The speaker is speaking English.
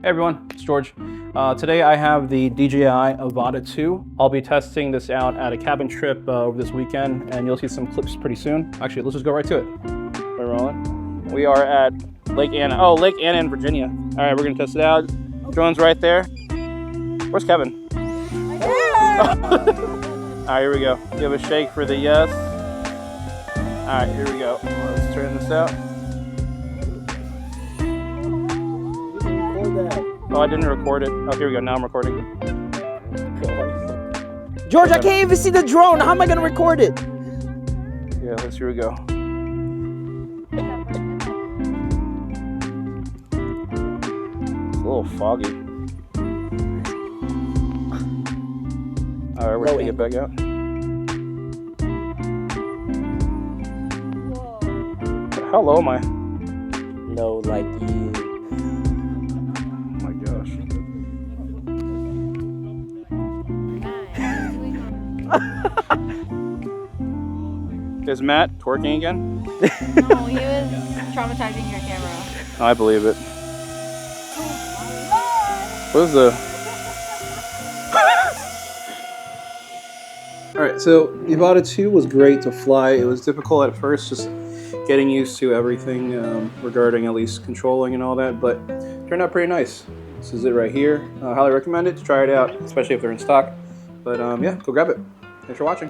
Hey everyone, it's George. Today I have the DJI Avata 2. I'll be testing this out at a cabin trip over this weekend, and you'll see some clips pretty soon. Actually, let's just go right to it. We're rolling. We are at Lake Anna. Oh, Lake Anna in Virginia. All right, we're gonna test it out. Drone's right there. Where's Kevin? All right, here we go. Give a shake for the yes. All right, here we go. Let's turn this out. Oh, I didn't record it. Oh, here we go. Now I'm recording. George, I can't even see the drone. How am I going to record it? Yeah, here we go. It's a little foggy. All right, we're going to get back out. How low am I? No, like you. Is Matt twerking again? No, he was traumatizing your camera. I believe it. What is the... Alright, so the Avata 2 was great to fly. It was difficult at first, just getting used to everything regarding at least controlling and all that, but it turned out pretty nice. This is it right here. I highly recommend it to try it out, especially if they're in stock. But yeah, go grab it. Thanks for watching.